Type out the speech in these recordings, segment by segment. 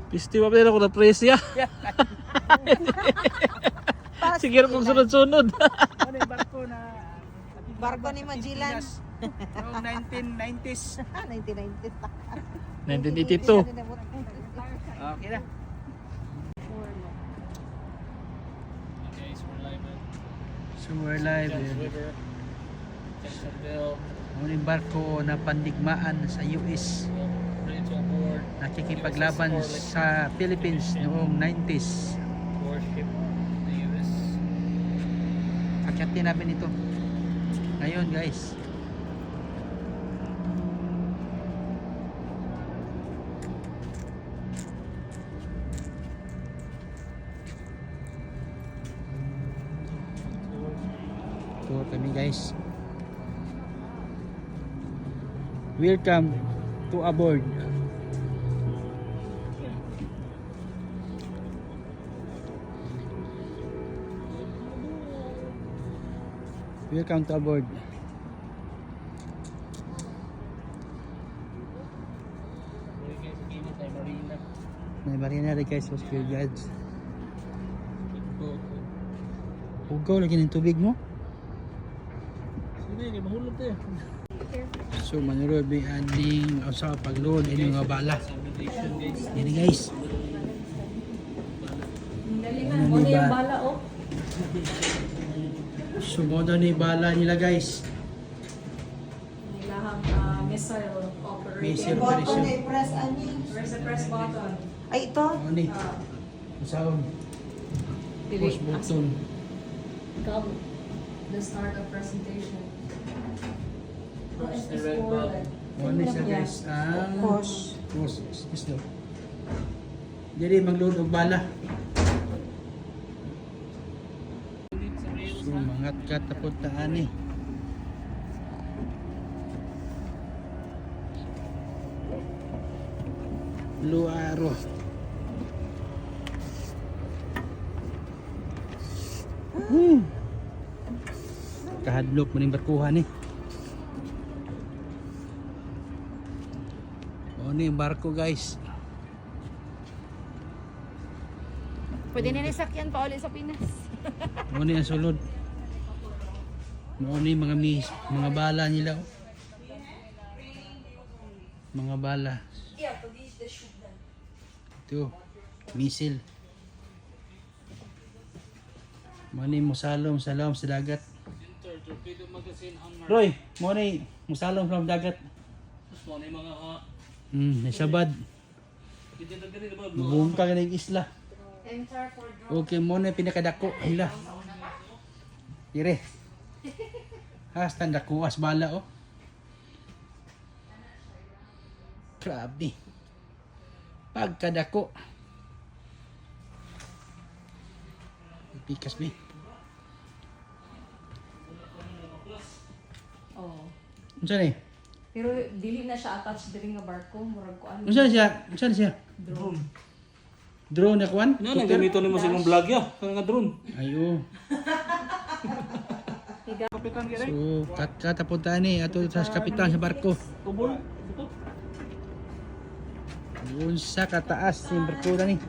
Festival pa rin ako na presya. Sige rin kong sunod-sunod. Ano yung barko na... Barko ni Magellan. Noong 1990s. 1990. 1982. Okay na. So we're live. Ano yung barko na pandigmaan sa US. Nakikipaglaban sa Philippines noong 90s. Akyatin namin ito. Ngayon guys. Tour kami guys. Welcome to aboard. Welcome to aboard. May marina rin guys, was clear guys. Ugaw lagi ng tubig mo. Sige, mahulog tayo. So manurod may aning sa pagload ini mga bala. Ini guys. Ano yung bala oh? So mo ni bala nila guys. Nilahang missile operating. Missile Button operation. ay press ani. Where's the press button? Ay ito. Ano ni? Usaon. Push button. Come. The start of presentation. Press the red button. Ano siya guys? Ang Push. push. Gusto. Jadi magload og bala. So mangat kat tapos taan ni. Luaro. Kahadlok mo ning barkuhan ni. Ano yung barko guys? Pwede na nisakyan pa ulit sa Pinas. Ano yung sulod? Ano yung mga bala nila? Oh. Mga bala. Ito, misil. Ano yung musalom sa lawom sa dagat? Roy, mo na yung musalom sa dagat. Nasabad. Buong ka ng isla. Enter for drone. Okay, mo na yung pinakadako. Hila. Dire. Hasta dako as bala oh. Grabe. Pagkadako. Pikas mi. Oh. Unsa ni? Pero dili na siya attached diri nga barko, murag ko ano. Unsa siya? Unsa siya? Drone. Drone na kuan? Ano, nagamito ni mo sa imong vlog ya. Nga drone. Ayo. Kapitan ka rin. So, katapunta ni ato sa kapitan sa barko. Tubol. Doon sa kataas yung barko na ni.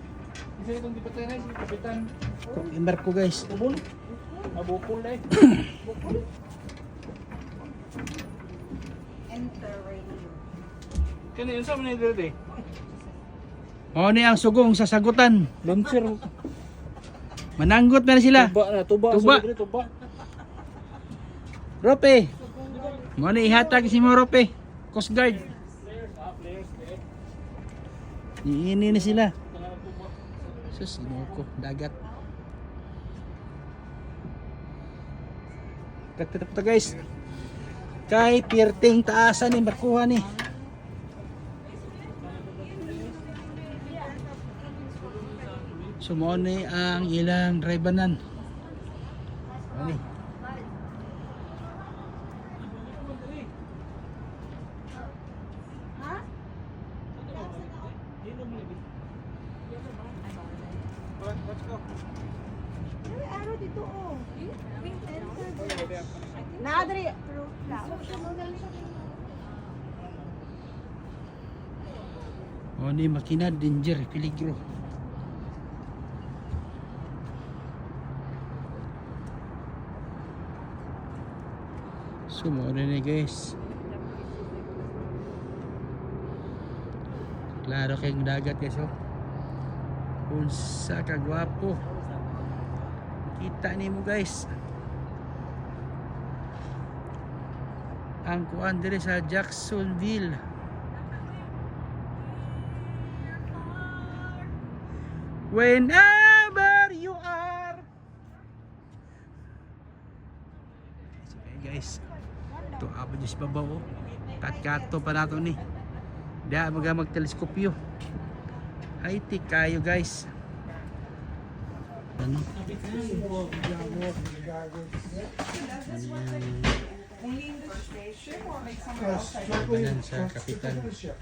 Isa itong dipatay na si kapitan. Yung barko guys. Tubol. Abukol na eh. Enter radio. Kani yun sa mga nilirte. O ni ang sugong sa sagutan. Launcher. Mananggot na sila. Tuba na, tuba. Tuba. Tuba. Tuba. Rope. Mo ni ihatag si mo Rope. Coast Guard. Iini na sila. Sus, ko dagat. Katapos ta guys. Kay pirting taasan ni barkuhan ni. Sumoni ang ilang drivenan. Ani. Ay, araw dito oh. Nadri. O ni makina, danger, peligro. So mo na ni guys. Klaro kayong dagat guys oh. Unsa ka gwapo. Kita nimo guys. Ang kuan dire sa Jacksonville. Whenever you are. Okay guys. Ito abo Diyos babaw oh. Kat-kato pa nato ni. Diya magteleskopyo. High-tech kayo guys. Ano? Banan sa kapitan. You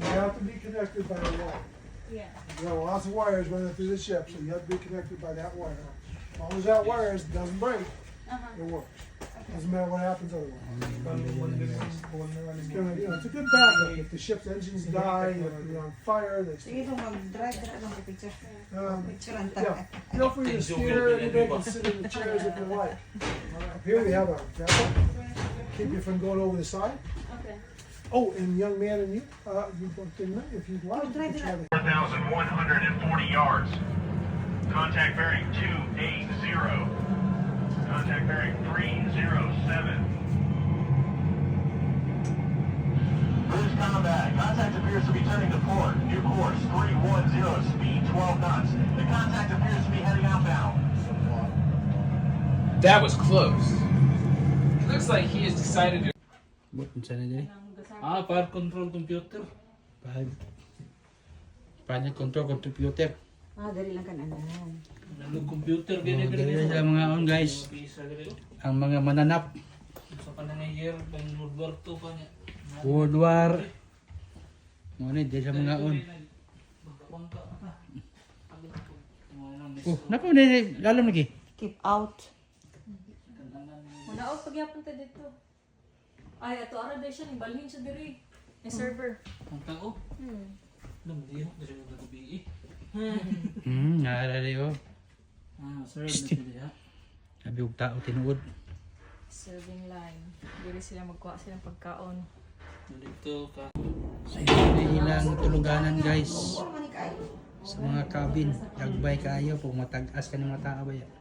have to be connected by a wire. Yeah. You have lots of wires running through the ship, so you have to be connected by that wire. As long as that wire doesn't break, it works. Doesn't matter what happens otherwise. It's gonna, it's a good backup. If the ship's engines die, if they're on fire, they Sige po, mag-drive ka lang sa picture. Picture ang yeah. Feel free to steer. Anybody can sit in the chairs if they like. Up here we have a grapple. Keep you from going over the side. Okay. Oh, and young man and you can, if you'd like, you can try to 4,140 yards. Contact bearing 280. Contact bearing 307. Bridge combat. Contact appears to be turning to port. New course 310, speed 12 knots. The contact appears to be heading outbound. That was close. It looks like he has decided to... Bot unsa na dire? Power control computer. Panel control computer. Dali lang ka na. Computer Oh, dali sa mga on guys. Ang mga mananap. Sa panangayir, pang World War II pa niya. World War. Mo ni dili sa mga on. Oh, napa ni lalom lagi. Keep out. Muna out pagyapon ta dito. Ay, ato ara day siya, balhin siya diri. May server. Ang tao? Alam, di ako. Dito yung gabi Naalala yo. sir, dito diya. Sabi og tao tinuod. Serving line. Diri sila magkuha silang pagkaon. Dito ka. Sa ilang tuluganan guys. Sa mga cabin, yagbay kayo pag matag-as ka ng mga tao ba yan.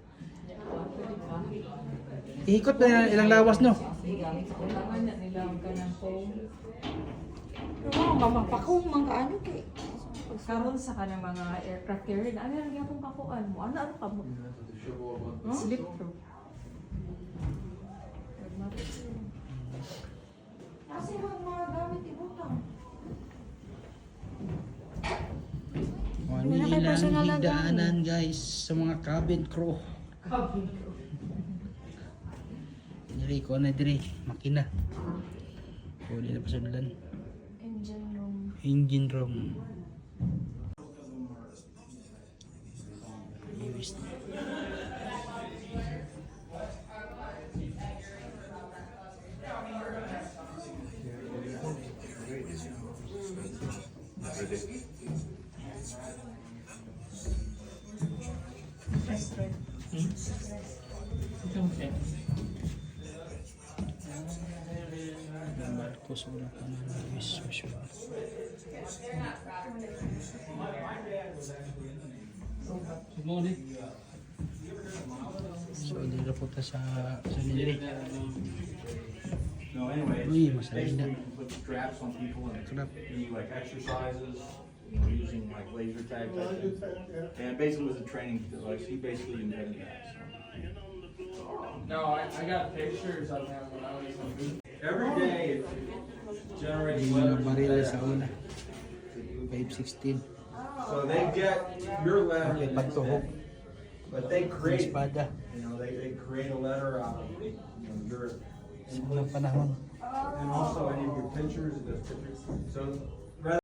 Ihikot na ilang lawas no. Kailangan na nila ang kanang phone. Mamapakong mga ano kay. Karon sa kanang mga aircraft carrier, ano lang gyapon pakuan mo? Ano ka mo? Slip through. Kasi mga gamit ibutang. Ano ilang higdaanan guys sa mga cabin crew. Diri ko na diri, makina. O di na pasudlan. Engine room. Engine room. Ayos na. Barko sa una pa na Luis Joshua. Sumuli. So dito po ta sa niliri. No, anyway, Uy, it's masaya basically na. you can put straps on people and Strap. do like exercises, using like laser tag type things. And basically it was a training device. He basically invented that. No, I got pictures of him when I was in Every day it generates Yung mga letters. baril sa una. 516. So they get your letter, Okay, pagtuhog. but they Ang create, espada. they create a letter out of your Sa unang panahon. and also any of your pictures, it does pictures. So